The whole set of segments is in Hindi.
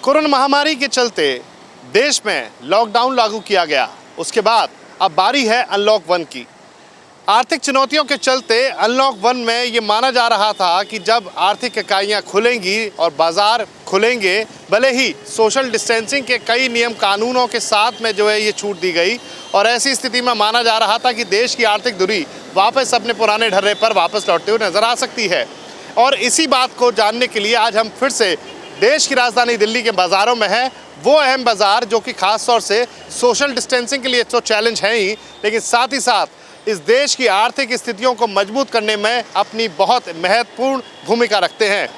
कोरोना महामारी के चलते देश में लॉकडाउन लागू किया गया। उसके बाद अब बारी है अनलॉक 1 की। आर्थिक चुनौतियों के चलते अनलॉक 1 में ये माना जा रहा था कि जब आर्थिक इकाइयाँ खुलेंगी और बाजार खुलेंगे, भले ही सोशल डिस्टेंसिंग के कई नियम कानूनों के साथ में जो है ये छूट दी गई, और ऐसी स्थिति में माना जा रहा था कि देश की आर्थिक धुरी वापस अपने पुराने ढर्रे पर वापस लौटते हुए नजर आ सकती है। और इसी बात को जानने के लिए आज हम फिर से देश की राजधानी दिल्ली के बाज़ारों में हैं। वो अहम बाज़ार जो कि ख़ास तौर से सोशल डिस्टेंसिंग के लिए तो चैलेंज है ही, लेकिन साथ ही साथ इस देश की आर्थिक स्थितियों को मजबूत करने में अपनी बहुत महत्वपूर्ण भूमिका रखते हैं।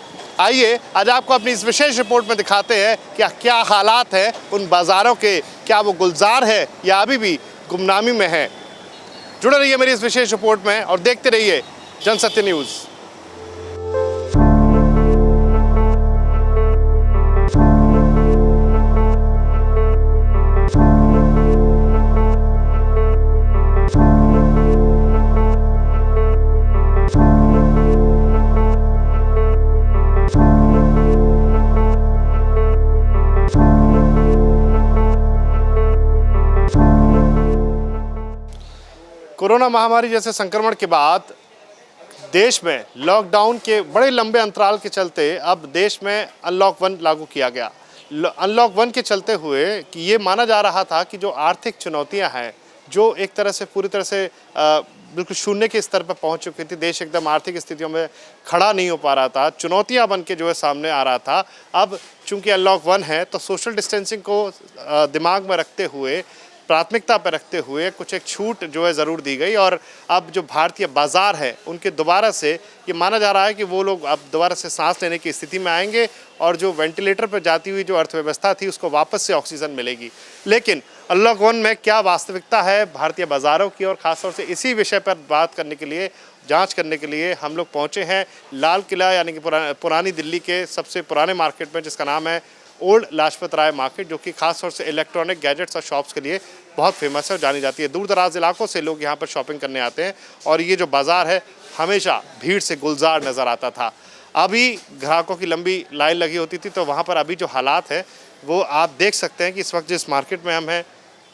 आइए आज आपको अपनी इस विशेष रिपोर्ट में दिखाते हैं कि क्या हालात हैं उन बाज़ारों के, क्या वो गुलजार है या अभी भी गुमनामी में है। जुड़े रहिए मेरी इस विशेष रिपोर्ट में और देखते रहिए जनसत्य न्यूज़। कोरोना महामारी जैसे संक्रमण के बाद देश में लॉकडाउन के बड़े लंबे अंतराल के चलते अब देश में अनलॉक 1 लागू किया गया। अनलॉक 1 के चलते हुए कि ये माना जा रहा था कि जो आर्थिक चुनौतियां हैं, जो एक तरह से पूरी तरह से बिल्कुल शून्य के स्तर पर पहुंच चुकी थी, देश एकदम आर्थिक स्थितियों में खड़ा नहीं हो पा रहा था, चुनौतियां बन के जो है सामने आ रहा था। अब चूंकि अनलॉक 1 है तो सोशल डिस्टेंसिंग को दिमाग में रखते हुए, प्राथमिकता पर रखते हुए कुछ एक छूट जो है ज़रूर दी गई। और अब जो भारतीय बाज़ार है उनके दोबारा से ये माना जा रहा है कि वो लोग अब दोबारा से सांस लेने की स्थिति में आएंगे और जो वेंटिलेटर पर जाती हुई जो अर्थव्यवस्था थी उसको वापस से ऑक्सीजन मिलेगी। लेकिन अनलॉक 1 में क्या वास्तविकता है भारतीय बाज़ारों की, और ख़ासतौर से इसी विषय पर बात करने के लिए, जांच करने के लिए हम लोग पहुँचे हैं लाल किला यानी कि पुरानी दिल्ली के सबसे पुराने मार्केट में, जिसका नाम है ओल्ड लाजपत राय मार्केट, जो कि खास तौर से इलेक्ट्रॉनिक गैजेट्स और शॉप्स के लिए बहुत फेमस है और जानी जाती है। दूर दराज इलाकों से लोग यहाँ पर शॉपिंग करने आते हैं और ये जो बाज़ार है हमेशा भीड़ से गुलजार नज़र आता था। अभी ग्राहकों की लंबी लाइन लगी होती थी, तो वहाँ पर अभी जो हालात है वो आप देख सकते हैं कि इस वक्त जिस मार्केट में हम हैं,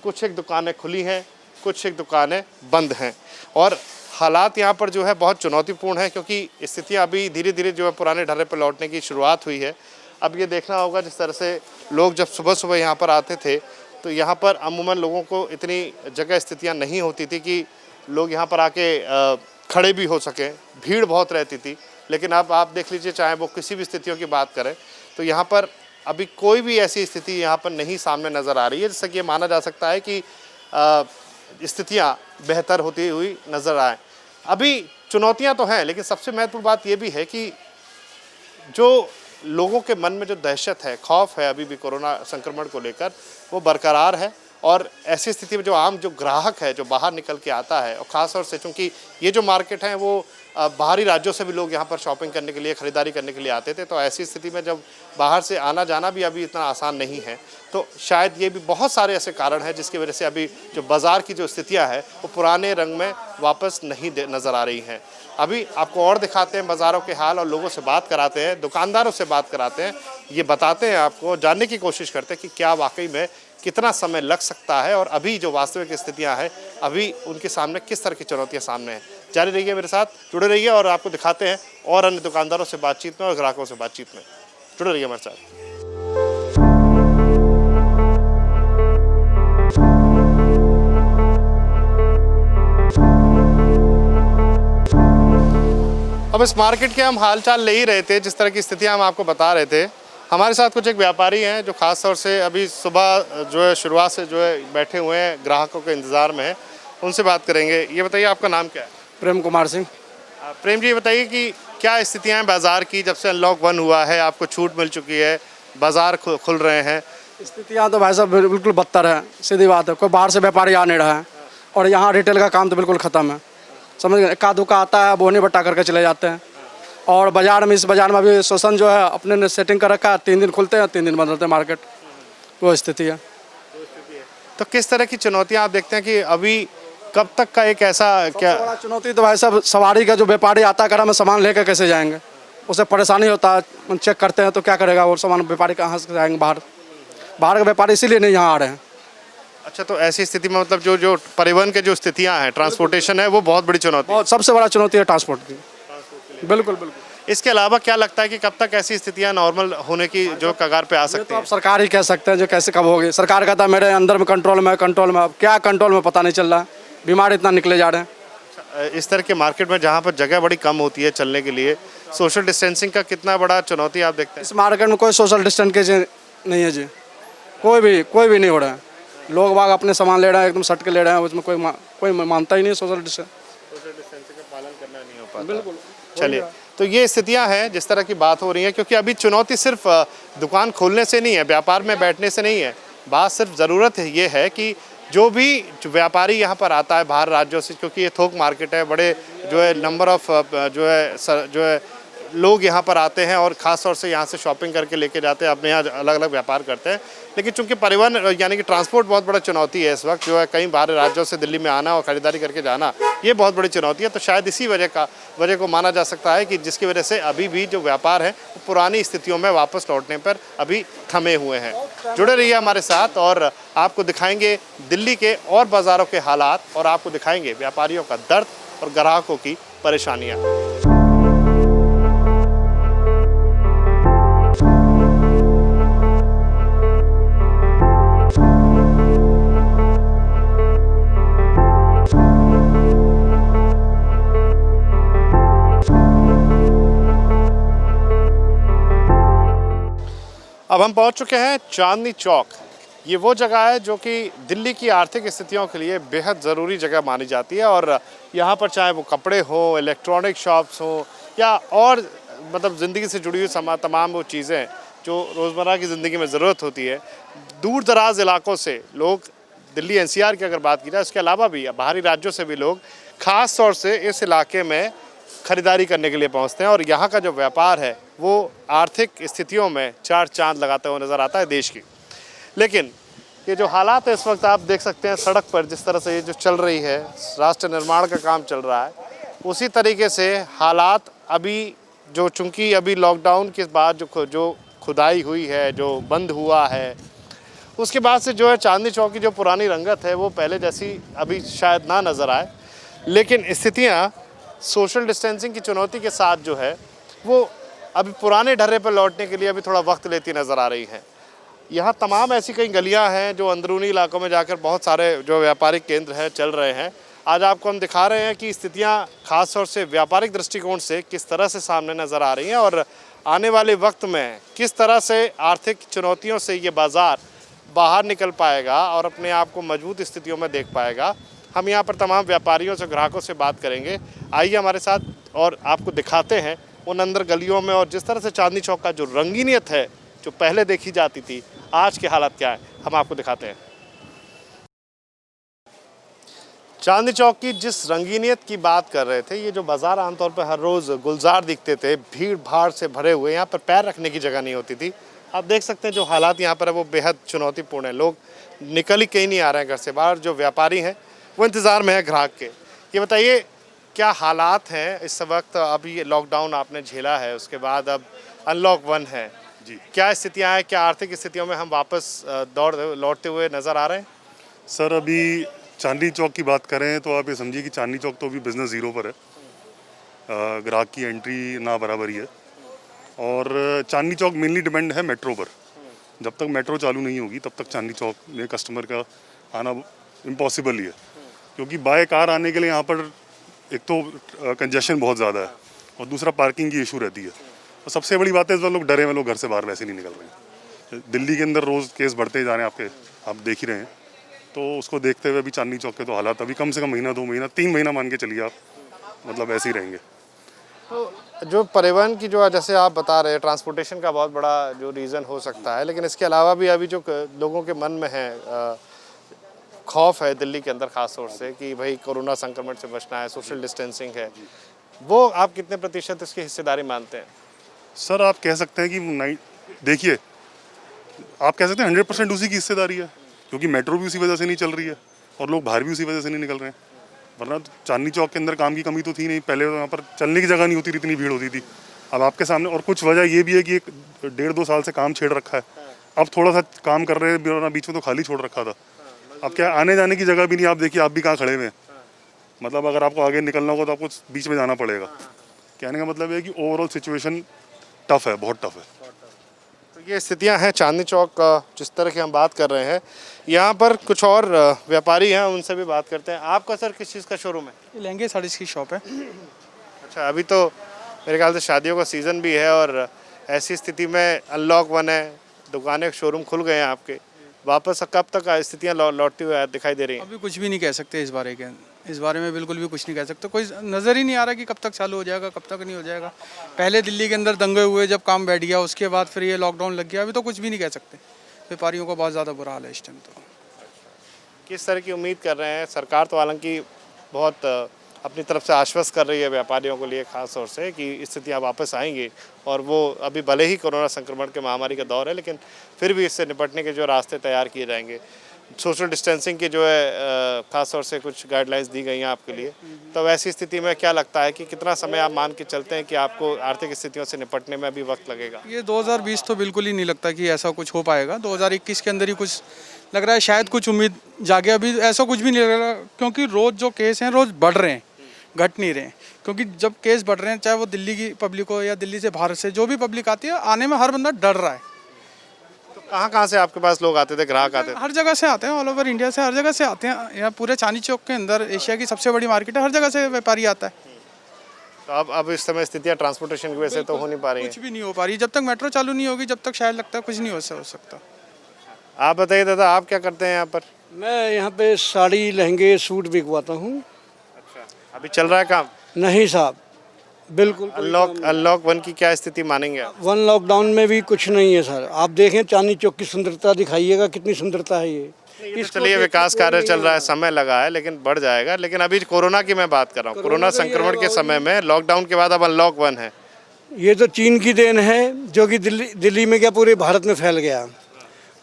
कुछ एक दुकानें खुली हैं, कुछ एक दुकानें बंद हैं और हालात यहाँ पर जो है बहुत चुनौतीपूर्ण है, क्योंकि स्थितियाँ अभी धीरे धीरे जो है पुराने ढर्रे पर लौटने की शुरुआत हुई है। अब ये देखना होगा जिस तरह से लोग जब सुबह सुबह यहाँ पर आते थे तो यहाँ पर अमूमन लोगों को इतनी जगह स्थितियाँ नहीं होती थी कि लोग यहाँ पर आके खड़े भी हो सकें, भीड़ बहुत रहती थी। लेकिन अब आप देख लीजिए, चाहे वो किसी भी स्थितियों की बात करें तो यहाँ पर अभी कोई भी ऐसी स्थिति यहाँ पर नहीं सामने नज़र आ रही है जिससे कि ये माना जा सकता है कि स्थितियाँ बेहतर होती हुई नज़र आए। अभी चुनौतियाँ तो हैं, लेकिन सबसे महत्वपूर्ण बात ये भी है कि जो लोगों के मन में जो दहशत है, खौफ है अभी भी कोरोना संक्रमण को लेकर, वो बरकरार है। और ऐसी स्थिति में जो आम जो ग्राहक है जो बाहर निकल के आता है, और ख़ास तौर से चूँकि ये जो मार्केट है वो बाहरी राज्यों से भी लोग यहाँ पर शॉपिंग करने के लिए, ख़रीदारी करने के लिए आते थे, तो ऐसी स्थिति में जब बाहर से आना जाना भी अभी इतना आसान नहीं है, तो शायद ये भी बहुत सारे ऐसे कारण हैं जिसकी वजह से अभी जो बाज़ार की जो स्थितियाँ हैं वो पुराने रंग में वापस नहीं नज़र आ रही हैं। अभी आपको और दिखाते हैं बाज़ारों के हाल और लोगों से बात कराते हैं, दुकानदारों से बात कराते हैं, ये बताते हैं, आपको जानने की कोशिश करते हैं कि क्या वाकई में कितना समय लग सकता है और अभी जो वास्तविक स्थितियां हैं अभी उनके सामने किस तरह की चुनौतियां सामने हैं। जारी रहिए मेरे साथ, जुड़े रहिए और आपको दिखाते हैं और अन्य दुकानदारों से बातचीत में और ग्राहकों से बातचीत में। जुड़े रहिए हमारे साथ। अब इस मार्केट के हम हालचाल ले ही रहे थे, जिस तरह की स्थितियां हम आपको बता रहे थे। हमारे साथ कुछ एक व्यापारी हैं जो ख़ास तौर से अभी सुबह जो है शुरुआत से जो है बैठे हुए हैं, ग्राहकों के इंतज़ार में हैं, उनसे बात करेंगे। ये बताइए आपका नाम क्या है? प्रेम कुमार सिंह। प्रेम जी, ये बताइए कि क्या स्थितियाँ हैं बाज़ार की, जब से अनलॉक 1 हुआ है, आपको छूट मिल चुकी है, बाज़ार खुल रहे हैं? स्थितियाँ तो भाई साहब बिल्कुल बदतर है, सीधी बात है। कोई बाहर से व्यापारी आ नहीं रहा है और यहाँ रिटेल का काम तो बिल्कुल ख़त्म है, समझ गए। एका दुका आता है, बोने बट्टा करके चले जाते हैं। और बाज़ार में, इस बाज़ार में अभी शोषण जो है अपने ने सेटिंग कर रखा है, 3 दिन खुलते हैं 3 दिन बंद रहते हैं मार्केट, वो स्थिति है। तो किस तरह की चुनौतियाँ आप देखते हैं कि अभी कब तक का एक ऐसा क्या बड़ा चुनौती तो भाई साहब, सवारी का जो व्यापारी आता है, में सामान लेकर कैसे जाएंगे, उसे परेशानी होता है, चेक करते हैं तो क्या करेगा वो सामान, व्यापारी कहाँ से जाएंगे बाहर, बाहर के व्यापारी इसीलिए नहीं यहाँ आ रहे हैं। अच्छा, तो ऐसी स्थिति में मतलब जो जो परिवहन के जो स्थितियां हैं, ट्रांसपोर्टेशन है, वो बहुत बड़ी चुनौती है। बहुत सबसे बड़ा चुनौती है ट्रांसपोर्ट की। बिल्कुल बिल्कुल। इसके अलावा क्या लगता है कि कब तक ऐसी स्थितियां नॉर्मल होने की जो कगार पे आ ये सकती तो है? आप सरकार ही कह सकते हैं जो कैसे कब होगी। सरकार कहता है मेरे अंदर में कंट्रोल में, कंट्रोल में, अब क्या कंट्रोल में पता नहीं चल रहा है, बीमार इतना निकले जा रहे हैं। इस तरह के मार्केट में जहाँ पर जगह बड़ी कम होती है चलने के लिए, सोशल डिस्टेंसिंग का कितना बड़ा चुनौती आप देखते हैं? इस मार्केट में कोई सोशल डिस्टेंस के नहीं है जी, कोई भी नहीं हो रहा है। लोग बाग अपने सामान ले रहे हैं, एकदम सट के ले रहे हैं, उसमें कोई मानता ही नहीं सोशल डिस्टेंस। बिल्कुल। चलिए, तो ये स्थितियां हैं जिस तरह की बात हो रही है, क्योंकि अभी चुनौती सिर्फ दुकान खोलने से नहीं है, व्यापार में बैठने से नहीं है। बात सिर्फ ज़रूरत है ये है कि जो भी व्यापारी यहाँ पर आता है बाहर राज्यों से, क्योंकि ये थोक मार्केट है, बड़े जो है नंबर ऑफ जो है लोग यहाँ पर आते हैं और ख़ास तौर से यहाँ से शॉपिंग करके लेके जाते हैं, अपने यहाँ अलग अलग व्यापार करते हैं। लेकिन चूंकि परिवहन यानी कि ट्रांसपोर्ट बहुत बड़ा चुनौती है इस वक्त, जो है कई बाहरी राज्यों से दिल्ली में आना और ख़रीदारी करके जाना, ये बहुत बड़ी चुनौती है। तो शायद इसी वजह को माना जा सकता है कि जिसकी वजह से अभी भी जो व्यापार है वो पुरानी स्थितियों में वापस लौटने पर अभी थमे हुए हैं। जुड़े रहिए हमारे साथ और आपको दिखाएंगे दिल्ली के और बाज़ारों के हालात, और आपको दिखाएंगे व्यापारियों का दर्द और ग्राहकों की परेशानियाँ। अब हम पहुंच चुके हैं चांदनी चौक। ये वो जगह है जो कि दिल्ली की आर्थिक स्थितियों के लिए बेहद ज़रूरी जगह मानी जाती है, और यहाँ पर चाहे वो कपड़े हो, इलेक्ट्रॉनिक शॉप्स हो, या और मतलब ज़िंदगी से जुड़ी हुई तमाम वो चीज़ें जो रोज़मर्रा की ज़िंदगी में ज़रूरत होती है, दूर दराज इलाकों से लोग, दिल्ली एनसीआर की अगर बात की जाए, उसके अलावा भी बाहरी राज्यों से भी लोग ख़ास तौर से इस इलाके में ख़रीदारी करने के लिए पहुंचते हैं। और यहाँ का जो व्यापार है वो आर्थिक स्थितियों में चार चांद लगाते हुए नज़र आता है देश की। लेकिन ये जो हालात है इस वक्त आप देख सकते हैं सड़क पर, जिस तरह से ये जो चल रही है, राष्ट्र निर्माण का काम चल रहा है, उसी तरीके से हालात अभी जो, चूँकि अभी लॉकडाउन के बाद जो खुदाई हुई है, जो बंद हुआ है, उसके बाद से जो है चांदनी चौक की जो पुरानी रंगत है वो पहले जैसी अभी शायद ना नज़र आए। लेकिन स्थितियाँ सोशल डिस्टेंसिंग की चुनौती के साथ जो है वो अभी पुराने ढर्रे पर लौटने के लिए अभी थोड़ा वक्त लेती नज़र आ रही हैं। यहाँ तमाम ऐसी कई गलियाँ हैं जो अंदरूनी इलाकों में जाकर बहुत सारे जो व्यापारिक केंद्र हैं चल रहे हैं। आज आपको हम दिखा रहे हैं कि स्थितियाँ ख़ास तौर से व्यापारिक दृष्टिकोण से किस तरह से सामने नज़र आ रही हैं, और आने वाले वक्त में किस तरह से आर्थिक चुनौतियों से ये बाज़ार बाहर निकल पाएगा और अपने आप को मजबूत स्थितियों में देख पाएगा। हम यहाँ पर तमाम व्यापारियों से, ग्राहकों से बात करेंगे। आइए हमारे साथ और आपको दिखाते हैं उन अंदर गलियों में, और जिस तरह से चांदनी चौक का जो रंगीनियत है जो पहले देखी जाती थी, आज के हालात क्या है हम आपको दिखाते हैं। चांदनी चौक की जिस रंगीनियत की बात कर रहे थे, ये जो बाज़ार आमतौर पर हर रोज़ गुलजार दिखते थे, भीड़ भाड़ से भरे हुए, यहाँ पर पैर रखने की जगह नहीं होती थी। आप देख सकते हैं जो हालात यहाँ पर है वो बेहद चुनौतीपूर्ण है। लोग निकल ही कहीं नहीं आ रहे हैं घर से बाहर। जो व्यापारी हैं वो इंतज़ार में है ग्राहक के। ये बताइए क्या हालात हैं इस वक्त? अभी लॉकडाउन आपने झेला है, उसके बाद अब अनलॉक 1 है जी, क्या स्थितियाँ हैं? क्या आर्थिक स्थितियों में हम वापस लौटते हुए नज़र आ रहे हैं? सर अभी चांदनी चौक की बात करें तो आप ये समझिए कि चांदनी चौक तो अभी बिज़नेस ज़ीरो पर है। ग्राहक की एंट्री ना बराबरी है, और चांदनी चौक मेनली डिपेंड है मेट्रो पर। जब तक मेट्रो चालू नहीं होगी तब तक चांदनी चौक में कस्टमर का आना इम्पॉसिबल ही है, क्योंकि बाय कार आने के लिए यहाँ पर एक तो कंजेशन बहुत ज़्यादा है, और दूसरा पार्किंग की इशू रहती है। और सबसे बड़ी बात है इस बार लोग डरे हुए, लोग घर से बाहर वैसे नहीं निकल रहे हैं। दिल्ली के अंदर रोज़ केस बढ़ते जा रहे हैं, आप देख ही रहे हैं। तो उसको देखते हुए अभी चांदनी चौक के तो हालात अभी कम से कम महीना, 2 महीना, 3 महीना मान के चलिए आप, मतलब ऐसे ही रहेंगे। तो जो परिवहन की जो जैसे आप बता रहे हैं, ट्रांसपोर्टेशन का बहुत बड़ा जो रीज़न हो सकता है, लेकिन इसके अलावा भी अभी जो लोगों के मन में है खौफ है दिल्ली के अंदर ख़ास तौर से कि भाई कोरोना संक्रमण से बचना है, सोशल डिस्टेंसिंग है, वो आप कितने प्रतिशत इसकी हिस्सेदारी मानते हैं? सर आप कह सकते हैं कि देखिए, आप कह सकते हैं 100% उसी की हिस्सेदारी है, क्योंकि मेट्रो भी उसी वजह से नहीं चल रही है और लोग बाहर भी उसी वजह से नहीं निकल रहे हैं। वरना तो चांदनी चौक के अंदर काम की कमी तो थी नहीं, पहले तो यहाँ पर चलने की जगह नहीं होती थी, इतनी भीड़ होती थी। अब आपके सामने, और कुछ वजह ये भी है कि एक 1.5-2 साल से काम छेड़ रखा है, अब थोड़ा सा काम कर रहे हैं, वरना बीच में तो खाली छोड़ रखा था। अब क्या आने जाने की जगह भी नहीं, आप देखिए आप भी कहाँ खड़े हुए हैं, मतलब अगर आपको आगे निकलना होगा तो आपको बीच में जाना पड़ेगा। कहने का मतलब है कि ओवरऑल सिचुएशन टफ है, बहुत टफ है। तो ये स्थितियां हैं चांदनी चौक जिस तरह की हम बात कर रहे हैं। यहाँ पर कुछ और व्यापारी हैं, उनसे भी बात करते हैं। आपका सर किस चीज़ का शोरूम है? ये लहंगे साड़ी की शॉप है। अच्छा, अभी तो मेरे ख्याल से शादियों का सीज़न भी है और ऐसी स्थिति में अनलॉक 1 है, दुकानें शोरूम खुल गए हैं आपके, वापस कब तक स्थितियाँ लौटती हुई दिखाई दे रही हैं? अभी कुछ भी नहीं कह सकते इस बारे में बिल्कुल भी कुछ नहीं कह सकते। कोई नज़र ही नहीं आ रहा कि कब तक चालू हो जाएगा, कब तक नहीं हो जाएगा। पहले दिल्ली के अंदर दंगे हुए, जब काम बैठ गया, उसके बाद फिर ये लॉकडाउन लग गया। अभी तो कुछ भी नहीं कह सकते। व्यापारियों को बहुत ज़्यादा बुरा हाल है इस टाइम तो। किस तरह की उम्मीद कर रहे हैं? सरकार तो हालांकि बहुत अपनी तरफ से आश्वस्त कर रही है व्यापारियों के लिए, खास तौर से कि स्थितियाँ वापस आएंगी और वो अभी भले ही कोरोना संक्रमण के महामारी का दौर है, लेकिन फिर भी इससे निपटने के जो रास्ते तैयार किए जाएंगे। सोशल डिस्टेंसिंग की जो है खास तौर से कुछ गाइडलाइंस दी गई हैं आपके लिए। तो वैसी स्थिति में क्या लगता है कि कितना समय आप मान के चलते हैं कि आपको आर्थिक स्थितियों से निपटने में अभी वक्त लगेगा? ये 2020 तो बिल्कुल ही नहीं लगता कि ऐसा कुछ हो पाएगा। 2021 के अंदर ही कुछ लग रहा है, शायद कुछ उम्मीद जागे। अभी ऐसा कुछ भी नहीं लग रहा, क्योंकि रोज़ जो केस हैं रोज़ बढ़ रहे हैं, घट नहीं रहे हैं। क्योंकि जब केस बढ़ रहे हैं, चाहे वो दिल्ली की पब्लिक हो या दिल्ली से बाहर से जो भी पब्लिक आती है, आने में हर बंदा डर रहा है। तो कहाँ से आपके पास लोग आते थे, ग्राहक आते थे? हर जगह से आते हैं, ऑल ओवर इंडिया से हर जगह से आते हैं। यहाँ पूरे चांदनी चौक के अंदर एशिया की सबसे बड़ी मार्केट है, हर जगह से व्यापारी आता है। तो अब इस समय स्थितियाँ ट्रांसपोर्टेशन की वजह से तो हो नहीं पा रही हैं। कुछ भी नहीं हो पा रही। जब तक मेट्रो चालू नहीं होगी, जब तक शायद लगता है कुछ नहीं हो सकता। आप बताइए दादा, आप क्या करते हैं यहाँ पर? मैं यहाँ पे साड़ी, लहंगे, सूट बिकवाता हूँ। अच्छा, अभी चल रहा है काम? नहीं साहब, बिल्कुल अनलॉक 1 की क्या स्थिति मानेंगे आप? वन लॉकडाउन में भी कुछ नहीं है सर। आप देखें चांदनी चौक की सुंदरता, दिखाइएगा कितनी सुंदरता है ये। तो चलिए, विकास कार्य चल रहा है, समय लगा है, लेकिन बढ़ जाएगा। लेकिन अभी कोरोना की मैं बात कर रहा हूँ। कोरोना संक्रमण के समय में, लॉकडाउन के बाद अब अनलॉक 1 है। ये तो चीन की देन है, जो कि दिल्ली में क्या पूरे भारत में फैल गया।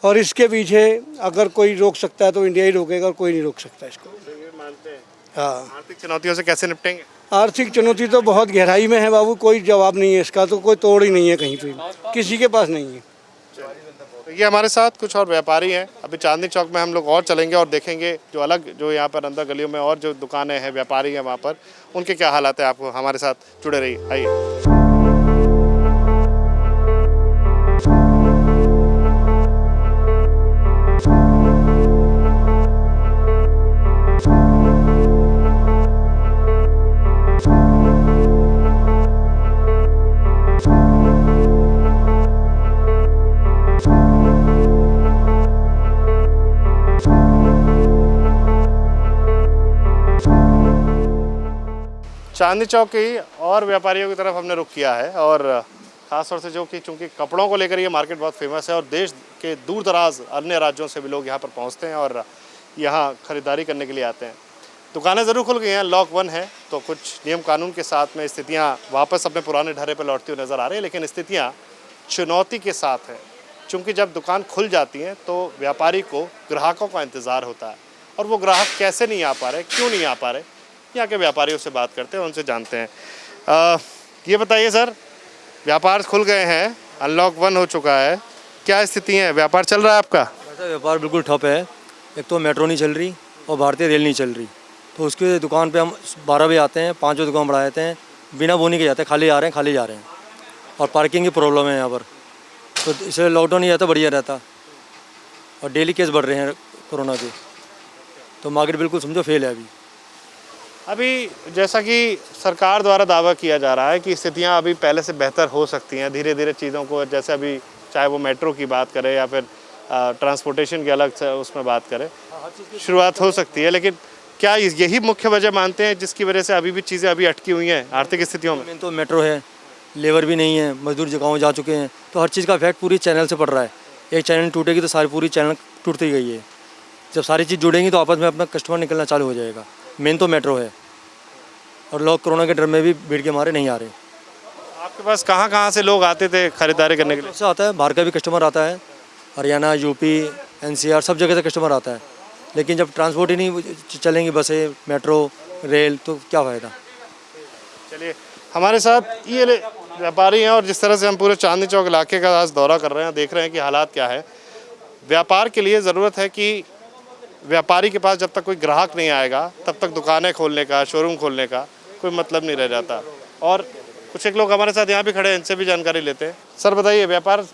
और इसके पीछे अगर कोई रोक सकता है तो इंडिया ही रोकेगा, और कोई नहीं रोक सकता इसको। हाँ, आर्थिक चुनौतियों से कैसे निपटेंगे? आर्थिक चुनौती तो बहुत गहराई में है बाबू, कोई जवाब नहीं है इसका, तो कोई तोड़ ही नहीं है कहीं पे, किसी के पास नहीं है। तो ये हमारे साथ कुछ और व्यापारी हैं। अभी चांदनी चौक में हम लोग और चलेंगे और देखेंगे जो अलग, जो यहाँ पर अंदर गलियों में और जो दुकानें हैं, व्यापारी हैं, वहाँ पर उनके क्या हालात है। आपको हमारे साथ जुड़े रहिए, आइए। चांदनी चौक की और व्यापारियों की तरफ हमने रुख किया है और ख़ास तौर से जो कि चूँकि कपड़ों को लेकर ये मार्केट बहुत फेमस है और देश के दूर दराज अन्य राज्यों से भी लोग यहाँ पर पहुँचते हैं और यहाँ ख़रीदारी करने के लिए आते हैं। दुकानें ज़रूर खुल गई हैं, लॉक 1 है, तो कुछ नियम कानून के साथ में स्थितियाँ वापस अपने पुराने ढर्रे पर लौटती हुई नज़र आ रही है। लेकिन स्थितियाँ चुनौती के साथ है, चूँकि जब दुकान खुल जाती हैं तो व्यापारी को ग्राहकों का इंतज़ार होता है और वो ग्राहक कैसे नहीं आ पा रहे, क्यों नहीं आ पा रहे, यहाँ के व्यापारियों से बात करते हैं, उनसे जानते हैं। ये बताइए सर, व्यापार खुल गए हैं, अनलॉक 1 हो चुका है, क्या स्थिति है? व्यापार चल रहा है आपका? ऐसा व्यापार बिल्कुल ठप है। एक तो मेट्रो नहीं चल रही और भारतीय रेल नहीं चल रही, तो उसके दुकान पे हम 12 बजे आते हैं, 5 बजे दुकान बढ़ा देते हैं, बिना बोनी के जाते हैं, खाली आ रहे हैं, खाली जा रहे हैं। और पार्किंग की प्रॉब्लम है यहाँ पर, तो इसलिए लॉकडाउन नहीं रहता, बढ़िया रहता। और डेली केस बढ़ रहे हैं कोरोना के, तो मार्केट बिल्कुल समझो फेल है अभी। जैसा कि सरकार द्वारा दावा किया जा रहा है कि स्थितियाँ अभी पहले से बेहतर हो सकती हैं, धीरे धीरे चीज़ों को, जैसे अभी चाहे वो मेट्रो की बात करें या फिर ट्रांसपोर्टेशन की अलग से उसमें बात करें, शुरुआत हो सकती है। लेकिन क्या यही मुख्य वजह मानते हैं जिसकी वजह से अभी भी चीज़ें अभी अटकी हुई हैं आर्थिक स्थितियों में? तो मेट्रो है, लेबर भी नहीं है, मजदूर जगहों जा चुके हैं, तो हर चीज़ का इफेक्ट पूरी चैनल से पड़ रहा है। एक चैनल टूटेगी तो सारी पूरी चैनल टूटती गई है। जब सारी चीज़ जुड़ेंगी तो आपस में अपना कस्टमर निकलना चालू हो जाएगा। मेन तो मेट्रो है, और लोग कोरोना के डर में भी भीड़ के मारे नहीं आ रहे। आपके पास कहाँ से लोग आते थे खरीदारी करने के लिए? से आता है, बाहर का भी कस्टमर आता है, हरियाणा, यूपी, NCR सब जगह से कस्टमर आता है। लेकिन जब ट्रांसपोर्ट ही नहीं चलेंगी, बसें, मेट्रो, रेल, तो क्या फ़ायदा। चलिए हमारे साथ ये व्यापारी हैं और जिस तरह से हम पूरे चांदनी चौक इलाके का आज दौरा कर रहे हैं, देख रहे हैं कि हालात क्या है। व्यापार के लिए ज़रूरत है कि व्यापारी के पास जब तक कोई ग्राहक नहीं आएगा तब तक दुकानें खोलने का, शोरूम खोलने का कोई मतलब नहीं रह जाता। और कुछ एक लोग हमारे साथ यहाँ भी खड़े हैं, इनसे भी जानकारी लेते हैं। सर बताइए, व्यापार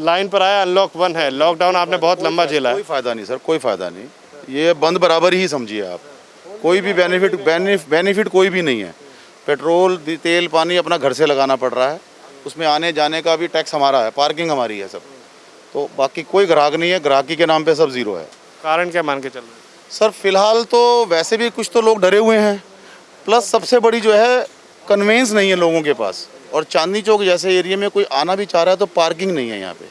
लाइन पर आया, अनलॉक 1 है, लॉकडाउन आपने बहुत लंबा झेला है। कोई फ़ायदा नहीं सर, कोई फ़ायदा नहीं। ये बंद बराबर ही समझिए आप। कोई भी बेनिफिट कोई भी नहीं है। पेट्रोल तेल पानी अपना घर से लगाना पड़ रहा है, उसमें आने जाने का भी टैक्स हमारा है, पार्किंग हमारी है सब। तो बाकी कोई ग्राहक नहीं है, ग्राहकी के नाम पे सब ज़ीरो है। कारण क्या मान के चल रहे हैं? सर फिलहाल तो वैसे भी कुछ तो लोग डरे हुए हैं, प्लस सबसे बड़ी जो है कन्वेंस नहीं है लोगों के पास। और चांदनी चौक जैसे एरिया में कोई आना भी चाह रहा है तो पार्किंग नहीं है यहाँ पे।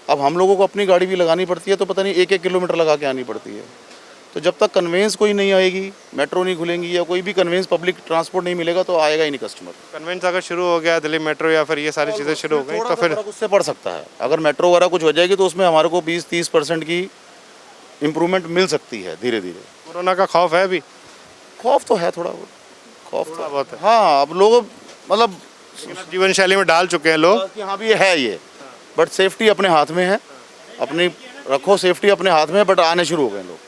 अब हम लोगों को अपनी गाड़ी भी लगानी पड़ती है, तो पता नहीं 1-1 किलोमीटर लगा के आनी पड़ती है। तो जब तक कन्वेंस कोई नहीं आएगी, मेट्रो नहीं खुलेंगी या कोई भी कन्वेंस पब्लिक ट्रांसपोर्ट नहीं मिलेगा तो आएगा ही नहीं कस्टमर। कन्वेंस अगर शुरू हो गया, दिल्ली मेट्रो या फिर ये सारी चीज़ें शुरू हो गई तो फिर उससे पड़ सकता है। अगर मेट्रो वगैरह कुछ हो जाएगी तो उसमें हमारे को 20-30% की इम्प्रूवमेंट मिल सकती है धीरे धीरे। कोरोना का खौफ है अभी? खौफ तो है, थोड़ा बहुत खौफ थोड़ा तो बहुत है। हाँ, अब लोग मतलब जीवन शैली में डाल चुके हैं लोग कि हाँ भी है ये, बट सेफ्टी अपने हाथ में है। अपनी रखो सेफ्टी अपने हाथ में, बट आने शुरू हो गए लोग।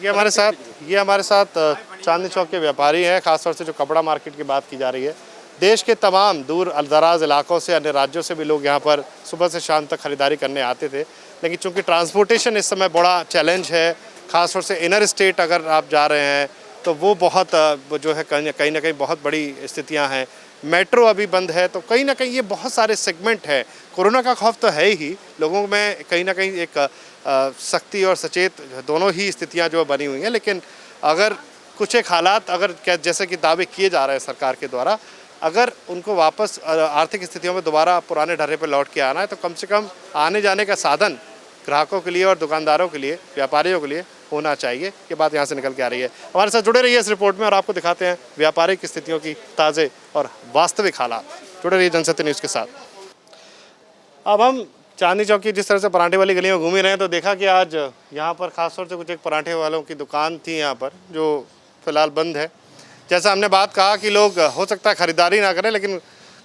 ये हमारे साथ चांदनी चौक के व्यापारी हैं, खासतौर से जो कपड़ा मार्केट की बात की जा रही है। देश के तमाम दूर दराज इलाकों से, अन्य राज्यों से भी लोग यहाँ पर सुबह से शाम तक खरीदारी करने आते थे, लेकिन चूंकि ट्रांसपोर्टेशन इस समय बड़ा चैलेंज है, खासतौर से इनर स्टेट अगर आप जा रहे हैं तो वो बहुत जो है कहीं ना कहीं बहुत बड़ी स्थितियाँ हैं। मेट्रो अभी बंद है, तो कहीं ना कहीं ये बहुत सारे सेगमेंट है। कोरोना का खौफ तो है ही, लोगों में कहीं ना कहीं एक सख्ती और सचेत दोनों ही स्थितियां जो बनी हुई हैं। लेकिन अगर कुछ एक हालात अगर जैसे कि दावे किए जा रहे हैं सरकार के द्वारा, अगर उनको वापस आर्थिक स्थितियों में दोबारा पुराने ढर्रे पर लौट के आना है तो कम से कम आने जाने का साधन ग्राहकों के लिए और दुकानदारों के लिए, व्यापारियों के लिए होना चाहिए। ये बात यहाँ से निकल के आ रही है। हमारे साथ जुड़े रहिए इस रिपोर्ट में और आपको दिखाते हैं व्यापारिक स्थितियों की ताज़े और वास्तविक हालात। जुड़े रहिए जनसत्य न्यूज़ के साथ। अब हम चांदनी चौक की जिस तरह से पराठे वाली गलियों में घूम ही रहे हैं तो देखा कि आज यहाँ पर खासतौर से कुछ एक पराठे वालों की दुकान थी यहाँ पर, जो फ़िलहाल बंद है। जैसा हमने बात कहा कि लोग हो सकता है ख़रीदारी ना करें, लेकिन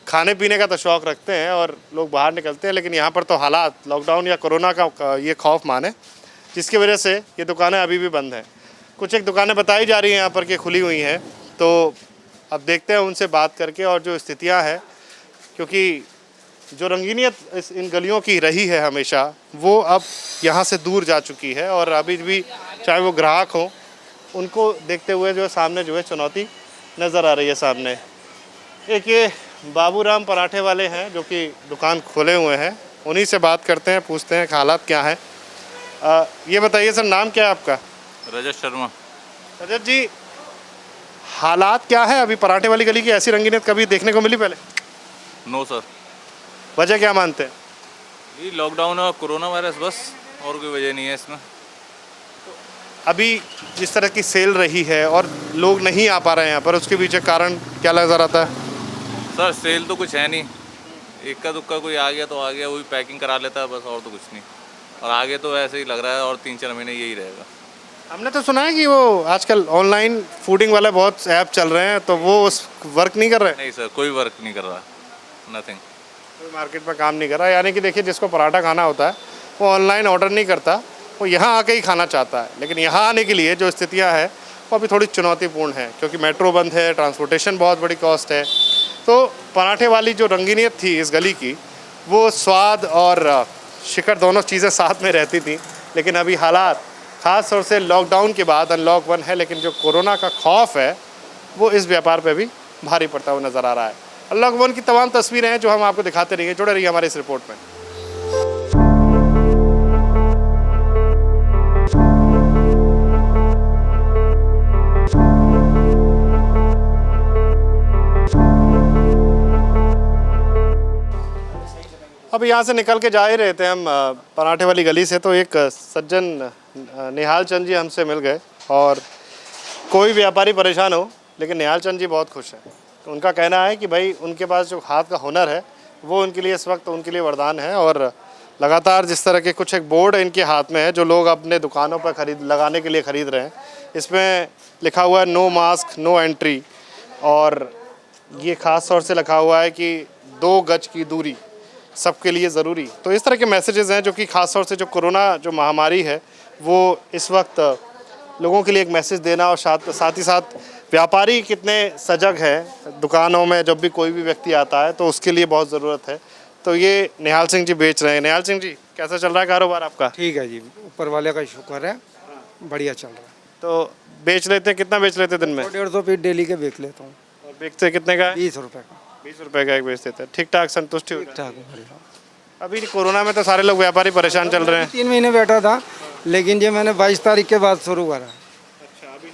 खाने पीने का तो शौक़ रखते हैं और लोग बाहर निकलते हैं। लेकिन यहाँ पर तो हालात लॉकडाउन या कोरोना का ये खौफ माने, जिसकी वजह से ये दुकानें अभी भी बंद हैं। कुछ एक दुकानें बताई जा रही हैं यहाँ पर कि खुली हुई हैं, तो अब देखते हैं उनसे बात करके और जो स्थितियाँ हैं, क्योंकि जो रंगीनियत इन गलियों की रही है हमेशा, वो अब यहाँ से दूर जा चुकी है। और अभी भी चाहे वो ग्राहक हों, उनको देखते हुए जो सामने जो है चुनौती नज़र आ रही है सामने। एक ये बाबूराम पराठे वाले हैं जो कि दुकान खोले हुए हैं, उन्हीं से बात करते हैं, पूछते हैं कि हालात क्या है। ये बताइए सर, नाम क्या है आपका? रजत शर्मा। रजत जी, हालात क्या है अभी पराठे वाली गली की? ऐसी रंगीनियत कभी देखने को मिली पहले? No sir. वजह क्या मानते हैं? ये लॉकडाउन और कोरोना वायरस, बस और कोई वजह नहीं है इसमें। अभी जिस तरह की सेल रही है और लोग नहीं आ पा रहे हैं यहाँ पर, उसके पीछे कारण क्या नज़र आता है? सर सेल तो कुछ है नहीं, इक्का दुक्का कोई आ गया तो आ गया, वही पैकिंग करा लेता है बस, और तो कुछ नहीं। और आगे तो ऐसे ही लग रहा है और 3-4 महीने यही रहेगा। हमने तो सुना है कि वो आजकल ऑनलाइन फूडिंग वाले बहुत ऐप चल रहे हैं, तो वो उस वर्क नहीं कर रहे? नहीं सर, कोई वर्क नहीं कर रहा, नथिंग। कोई मार्केट में काम नहीं कर रहा। यानी कि देखिए, जिसको पराठा खाना होता है वो ऑनलाइन ऑर्डर नहीं करता, वो यहाँ आके ही खाना चाहता है। लेकिन यहाँ आने के लिए जो स्थितियाँ हैं वो अभी थोड़ी चुनौतीपूर्ण है, क्योंकि मेट्रो बंद है, ट्रांसपोर्टेशन बहुत बड़ी कॉस्ट है। तो पराठे वाली जो रंगीनियत थी इस गली की, वो स्वाद और शिखर दोनों चीज़ें साथ में रहती थी। लेकिन अभी हालात ख़ास तौर से लॉकडाउन के बाद अनलॉक 1 है, लेकिन जो कोरोना का खौफ है वो इस व्यापार पे भी भारी पड़ता हुआ नज़र आ रहा है। अनलॉक 1 की तमाम तस्वीरें हैं जो हम आपको दिखाते रहेंगे। जुड़े रहिए हमारे इस रिपोर्ट में। अब यहाँ से निकल के जा ही रहे थे हम पराठे वाली गली से, तो एक सज्जन निहाल चंद जी हमसे मिल गए। और कोई व्यापारी परेशान हो, लेकिन निहाल चंद जी बहुत खुश हैं। तो उनका कहना है कि भाई उनके पास जो हाथ का हुनर है वो उनके लिए इस वक्त उनके लिए वरदान है। और लगातार जिस तरह के कुछ एक बोर्ड इनके हाथ में है जो लोग अपने दुकानों पर लगाने के लिए ख़रीद रहे हैं, इसमें लिखा हुआ है नो मास्क नो एंट्री। और ये खास तौर से लिखा हुआ है कि 2 गज की दूरी सबके लिए ज़रूरी। तो इस तरह के मैसेजेस हैं जो कि खास तौर से जो कोरोना जो महामारी है वो इस वक्त लोगों के लिए एक मैसेज देना, और साथ ही साथ व्यापारी कितने सजग हैं दुकानों में, जब भी कोई भी व्यक्ति आता है तो उसके लिए बहुत ज़रूरत है। तो ये निहाल सिंह जी बेच रहे हैं। निहाल सिंह जी, कैसा चल रहा है कारोबार आपका? ठीक है जी, ऊपर वाले का शुक्र है, बढ़िया चल रहा है। तो बेच लेते हैं, कितना बेच लेते हैं दिन में? 150 पीस डेली के बेच लेता हूँ। और बेचते कितने का है? 20 रुपये का। 20 रुपए का एक बेच देते हैं। ठीक ठाक संतुष्टि हो? ठीक ठाक बढ़िया। अभी कोरोना में तो सारे लोग व्यापारी परेशान चल रहे हैं। 3 महीने बैठा था, लेकिन ये मैंने 22 तारीख के बाद शुरू करा।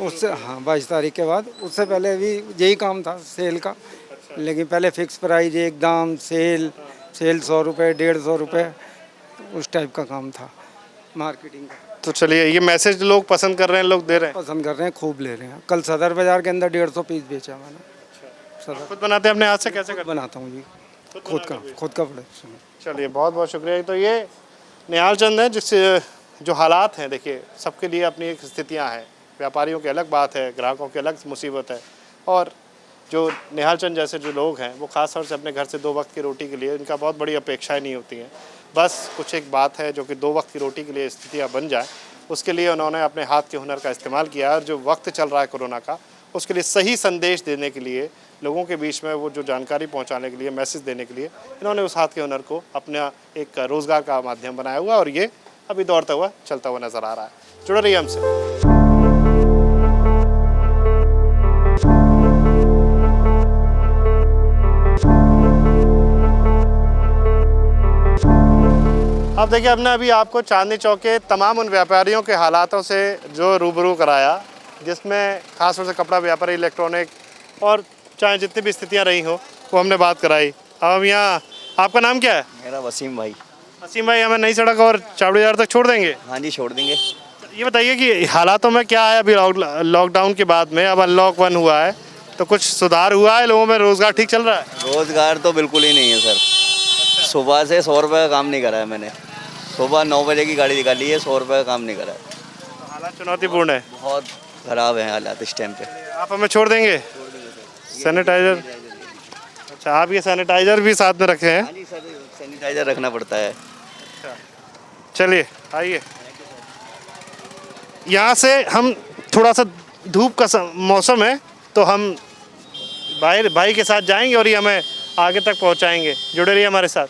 उससे हाँ 22 तारीख के बाद, उससे पहले भी यही काम था सेल का, लेकिन पहले फिक्स प्राइस, एक दाम, सेल 100 रुपये, 150 रुपये, उस टाइप का काम था मार्केटिंग का। तो चलिए, ये मैसेज लोग पसंद कर रहे हैं, लोग दे रहे हैं। पसंद कर रहे हैं, खूब ले रहे हैं। कल सदर बाज़ार के अंदर 150 पीस बेचा मैंने। सदर खुद बनाते हैं अपने हाथ से? कैसे करते बनाता हूँ जी, खुद का प्रोडक्शन। हैं? चलिए, बहुत बहुत शुक्रिया। तो ये निहाल चंद है, जिससे जो हालात हैं, देखिए सबके लिए अपनी एक स्थितियाँ हैं। व्यापारियों की अलग बात है, ग्राहकों की अलग मुसीबत है, और जो निहाल चंद जैसे जो लोग हैं वो ख़ास तौर से अपने घर से 2 वक्त की रोटी के लिए इनका बहुत बड़ी अपेक्षाएं नहीं होती हैं। बस कुछ एक बात है जो कि 2 वक्त की रोटी के लिए स्थितियां बन जाए, उसके लिए उन्होंने अपने हाथ के हुनर का इस्तेमाल किया। और जो वक्त चल रहा है कोरोना का, उसके लिए सही संदेश देने के लिए, लोगों के बीच में वो जो जानकारी पहुंचाने के लिए, मैसेज देने के लिए, इन्होंने उस हाथ के हुनर को अपना एक रोज़गार का माध्यम बनाया हुआ, और ये अभी दौड़ता हुआ चलता हुआ नज़र आ रहा है। जुड़े रहिए हमसे। अब देखिए, हमने अभी आपको चांदनी चौक के तमाम उन व्यापारियों के हालातों से जो रूबरू कराया, जिसमें खास तौर से कपड़ा व्यापारी, इलेक्ट्रॉनिक, और चाहे जितनी भी स्थितियां रही हो वो हमने बात कराई। अब हम यहाँ, आपका नाम क्या है? मेरा वसीम भाई। वसीम भाई, हमें नई सड़क और चावड़ी बाजार तक छोड़ देंगे? हाँ जी, छोड़ देंगे। ये बताइए कि हालातों में क्या है अभी लॉकडाउन के बाद में? अब अनलॉक 1 हुआ है तो कुछ सुधार हुआ है? लोगों में रोज़गार ठीक चल रहा है? रोज़गार तो बिल्कुल ही नहीं है सर। सुबह से 100 रुपये का काम नहीं करा है मैंने। सुबह 9 बजे की गाड़ी निकाली है, 100 रुपये का काम नहीं करा है। तो हालात चुनौतीपूर्ण है, बहुत ख़राब है हालात इस टाइम पे। आप हमें छोड़ देंगे? सैनिटाइजर, अच्छा, आप ये सैनिटाइजर भी साथ में रखे हैं? हाँ जी सर, सैनिटाइजर रखना पड़ता है। चलिए आइए, यहाँ से हम थोड़ा सा, धूप का मौसम है तो हम भाई के साथ जाएंगे और ये हमें आगे तक पहुँचाएंगे। जुड़े रहिए हमारे साथ।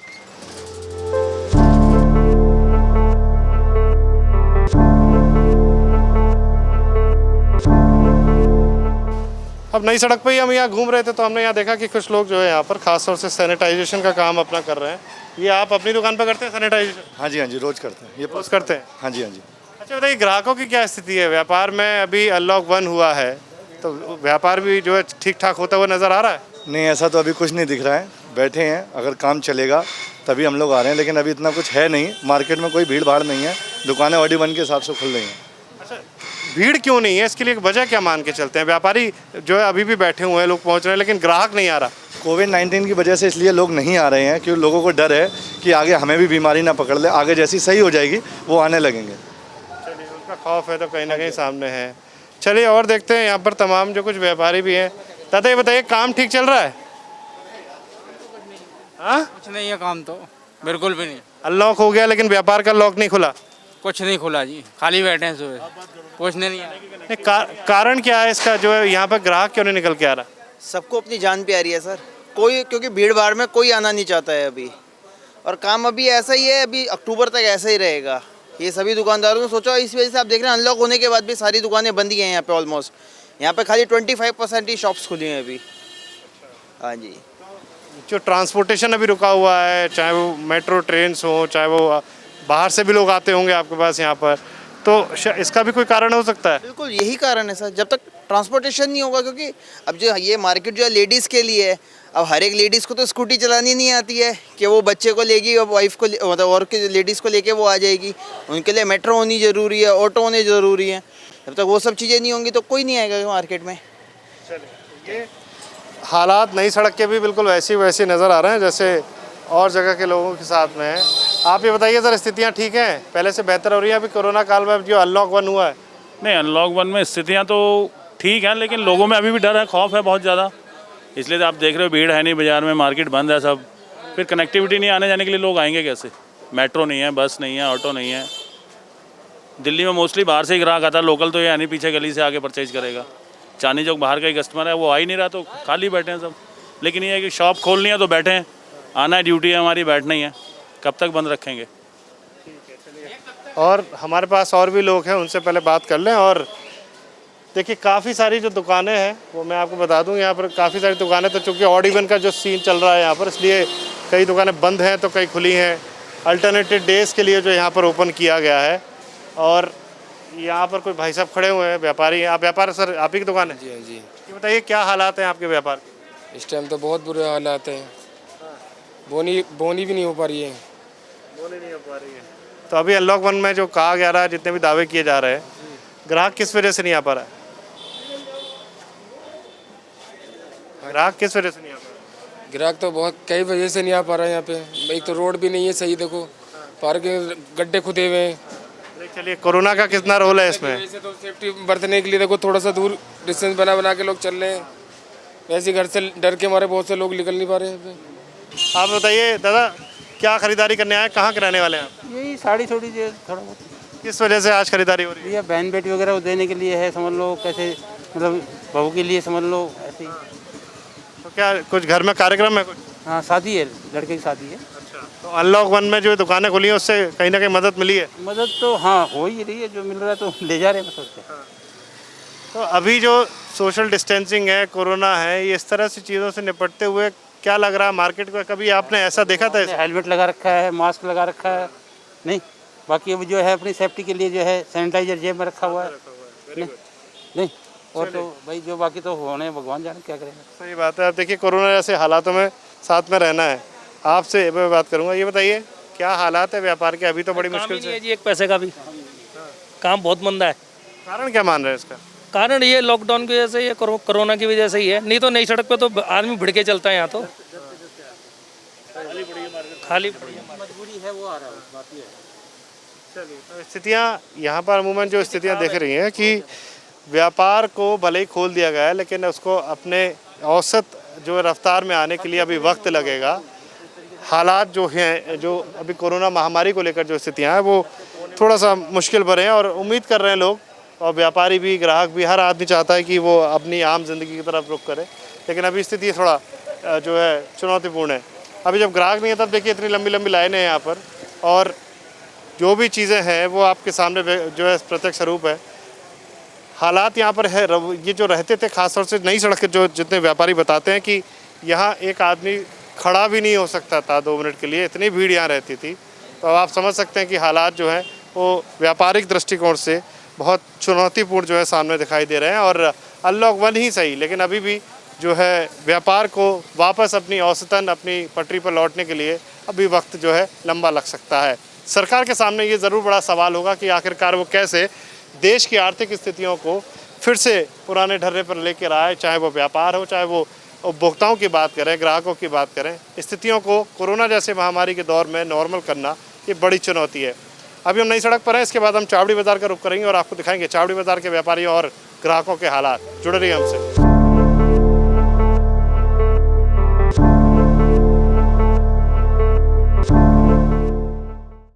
अब नई सड़क पे ही हम यहाँ घूम रहे थे तो हमने यहाँ देखा कि कुछ लोग जो है यहाँ पर खास तौर से सैनिटाइजेशन का काम अपना कर रहे हैं। ये आप अपनी दुकान पर करते हैं सैनिटाइजेशन? हाँ जी, रोज़ करते हैं। ये रोज़ करते हैं? हाँ जी। अच्छा बताइए, ग्राहकों की क्या स्थिति है? व्यापार में अभी अनलॉक 1 हुआ है तो व्यापार भी जो है ठीक ठाक होता हुआ नज़र आ रहा है? नहीं, ऐसा तो अभी कुछ नहीं दिख रहा है। बैठे हैं, अगर काम चलेगा तभी हम लोग आ रहे हैं, लेकिन अभी इतना कुछ है नहीं। मार्केट में कोई भीड़ भाड़ नहीं है, दुकानें ऑडी 1 के हिसाब से खुल रही हैं। अच्छा, भीड़ क्यों नहीं है? इसके लिए वजह क्या मान के चलते हैं? व्यापारी जो है अभी भी बैठे हुए हैं, लोग पहुँच रहे हैं, लेकिन ग्राहक नहीं आ रहा। कोविड-19 की वजह से इसलिए लोग नहीं आ रहे हैं क्योंकि लोगों को डर है कि आगे हमें भी बीमारी ना पकड़ ले। आगे जैसी सही हो जाएगी वो आने लगेंगे। चलिए, उनका खौफ है तो कहीं ना कहीं सामने है। चलिए और देखते हैं यहाँ पर तमाम जो कुछ व्यापारी भी हैं। दादा ये बताइए, काम ठीक चल रहा है? हाँ, कुछ नहीं है काम तो, बिल्कुल भी नहीं। अनलॉक हो गया लेकिन व्यापार का लॉक नहीं खुला? कुछ नहीं खुला जी, खाली बैठे हैं सुबह, कुछ नहीं है। नहीं, कारण क्या है इसका, जो है यहाँ पर ग्राहक क्यों नहीं निकल के आ रहा? सबको अपनी जान प्यारी है सर, कोई, क्योंकि भीड़ भाड़ में कोई आना नहीं चाहता है अभी, और काम अभी ऐसा ही है, अभी अक्टूबर तक ऐसा ही रहेगा। ये सभी दुकानदारों ने सोचा, इस वजह से आप देख रहे हैं अनलॉक होने के बाद भी सारी दुकानें बंद ही हैं यहाँ पे ऑलमोस्ट। यहाँ पे खाली 25% ही शॉप्स खुली हैं अभी। हाँ जी। जो ट्रांसपोर्टेशन अभी रुका हुआ है, चाहे वो मेट्रो ट्रेन हो, चाहे वो बाहर से भी लोग आते होंगे आपके पास यहाँ पर, तो इसका भी कोई कारण हो सकता है? बिल्कुल यही कारण है सर, जब तक ट्रांसपोर्टेशन नहीं होगा, क्योंकि अब जो ये मार्केट जो है लेडीज़ के लिए है। अब हर एक लेडीज़ को तो स्कूटी चलानी नहीं आती है कि वो बच्चे को लेगी और वाइफ को, मतलब और के लेडीज़ को लेके वो आ जाएगी। उनके लिए मेट्रो होनी ज़रूरी है, ऑटो होने ज़रूरी है। जब तक वो सब चीज़ें नहीं होंगी तो कोई नहीं आएगा मार्केट में। ये हालात नई सड़क के भी बिल्कुल वैसे नज़र आ रहे हैं जैसे और जगह के लोगों के साथ में है। आप ये बताइए सर, स्थितियाँ ठीक हैं, पहले से बेहतर हो रही हैं अभी कोरोना काल में जो अनलॉक 1 हुआ है? नहीं, अनलॉक 1 में स्थितियाँ तो ठीक हैं, लेकिन लोगों में अभी भी डर है, खौफ है बहुत ज़्यादा। इसलिए तो आप देख रहे हो भीड़ है नहीं बाज़ार में, मार्केट बंद है सब। फिर कनेक्टिविटी नहीं, आने जाने के लिए लोग आएंगे कैसे? मेट्रो नहीं है, बस नहीं है, ऑटो नहीं है। दिल्ली में मोस्टली बाहर से ही ग्राहक आता है, लोकल तो ये नहीं पीछे गली से आके परचेज करेगा। चांदनी चौक बाहर का ही कस्टमर है, वो आ ही नहीं रहा तो खाली बैठे हैं सब। लेकिन ये है कि शॉप खोलनी है तो बैठे हैं, आना है, ड्यूटी है हमारी, बैठना ही है। कब तक बंद रखेंगे? और हमारे पास और भी लोग हैं, उनसे पहले बात कर लें। और देखिए काफ़ी सारी जो दुकानें हैं वो मैं आपको बता दूं, यहाँ पर काफ़ी सारी दुकानें, तो चूँकि ऑड इवन का जो सीन चल रहा है यहाँ पर, इसलिए कई दुकानें बंद हैं तो कई खुली हैं। अल्टरनेटिव डेज़ के लिए जो यहाँ पर ओपन किया गया है। और यहाँ पर कोई भाई साहब खड़े हुए हैं, व्यापारी हैं। आप व्यापार सर आप ही की दुकान है? जी हाँ जी। ये बताइए क्या हालात हैं आपके व्यापार के? इस टाइम तो बहुत बुरे हालात हैं, बोनी भी नहीं हो पा रही है। बोली नहीं हो पा रही है। तो अभी अनलॉक 1 में जो कहा जा रहा है, जितने भी दावे किए जा रहे हैं, ग्राहक किस वजह से नहीं आ पा रहा है? ग्राहक किस वजह से नहीं आ पा रहा है? ग्राहक तो बहुत कई वजह से नहीं आ पा रहा है यहाँ पे। एक तो रोड भी नहीं है सही, देखो पार्किंग गड्ढे खुदे हुए हैं। चलिए, कोरोना का कितना रोल है इसमें? वैसे तो सेफ्टी बरतने के लिए देखो थोड़ा सा दूर डिस्टेंस बना के लोग चल रहे हैं। वैसे घर से डर के मारे बहुत से लोग निकल नहीं पा रहे हैं। आप बताइए दादा, क्या खरीदारी करने आए, कहाँ के रहने वाले हैं आप? यही साड़ी छोड़ी जो थोड़ा बहुत। किस वजह से आज खरीदारी हो रही है? भैया बहन बेटी वगैरह को देने के लिए है, समझ लो। कैसे मतलब बहू के लिए समझ लो, ऐसे ही। तो क्या कुछ घर में कार्यक्रम है कुछ? हाँ, शादी है, लड़के की शादी है। अच्छा, तो अनलॉक 1 में जो दुकानें खुली हैं उससे कहीं ना कहीं मदद मिली है? मदद तो हाँ हो ही रही है, जो मिल रहा है तो ले जा रहे हैं मतलब से। तो अभी जो सोशल डिस्टेंसिंग है, कोरोना है, ये इस तरह से चीज़ों से निपटते हुए क्या लग रहा है मार्केट को? कभी आपने ऐसा देखा था? हेलमेट लगा रखा है, मास्क लगा रखा है, नहीं बाकी अब जो है अपनी सेफ्टी के लिए जो है सैनिटाइजर जेब में रखा हुआ है। नहीं नहीं, और तो भाई जो बाकी तो होने, भगवान जाने क्या करेंगे। सही बात है। अब देखिए कोरोना जैसे हालातों में साथ में रहना है। आपसे मैं बात करूंगा, ये बताइए क्या हालात है व्यापार के? अभी तो बड़ी मुश्किल से जी, एक पैसे का भी काम बहुत मंदा है। कारण क्या मान रहे हैं इसका? कारण ये लॉकडाउन की वजह से, ये कोरोना की वजह से ही है। नहीं तो नई सड़क पे तो आदमी भिड़ के चलता है, यहाँ तो खाली मजबूरी है, वो आ रहा है, बाकी है। चलिए, तो स्थितियाँ यहाँ पर अमूमन जो स्थितियाँ देख रही हैं कि व्यापार को भले ही खोल दिया गया है, लेकिन उसको अपने औसत जो रफ्तार में आने के लिए अभी वक्त लगेगा। हालात जो हैं, जो अभी कोरोना महामारी को लेकर जो स्थितियाँ हैं, वो थोड़ा सा मुश्किल भरे हैं। और उम्मीद कर रहे हैं लोग, और व्यापारी भी, ग्राहक भी, हर आदमी चाहता है कि वो अपनी आम जिंदगी की तरफ रुख करे। लेकिन अभी स्थिति थोड़ा जो है चुनौतीपूर्ण है। अभी जब ग्राहक नहीं है तब देखिए इतनी लंबी लंबी लाइनें हैं यहाँ पर, और जो भी चीज़ें हैं वो आपके सामने जो है प्रत्यक्ष रूप है। हालात यहाँ पर है, ये जो रहते थे खासतौर से नई सड़क के जो जितने व्यापारी बताते हैं कि यहाँ एक आदमी खड़ा भी नहीं हो सकता था 2 मिनट के लिए, इतनी भीड़ यहाँ रहती थी। तो आप समझ सकते हैं कि हालात जो हैं वो व्यापारिक दृष्टिकोण से बहुत चुनौतीपूर्ण जो है सामने दिखाई दे रहे हैं। और अनलॉक 1 ही सही, लेकिन अभी भी जो है व्यापार को वापस अपनी औसतन अपनी पटरी पर लौटने के लिए अभी वक्त जो है लंबा लग सकता है। सरकार के सामने ये ज़रूर बड़ा सवाल होगा कि आखिरकार वो कैसे देश की आर्थिक स्थितियों को फिर से पुराने ढर्रे पर लेकर आए, चाहे वो व्यापार हो, चाहे वो उपभोक्ताओं की बात करें, ग्राहकों की बात करें। स्थितियों को कोरोना जैसे महामारी के दौर में नॉर्मल करना ये बड़ी चुनौती है। अभी हम नई सड़क पर हैं, इसके बाद हम चावड़ी बाज़ार का रुख करेंगे और आपको दिखाएंगे चावड़ी बाज़ार के व्यापारियों और ग्राहकों के हालात। जुड़े रहिए हमसे।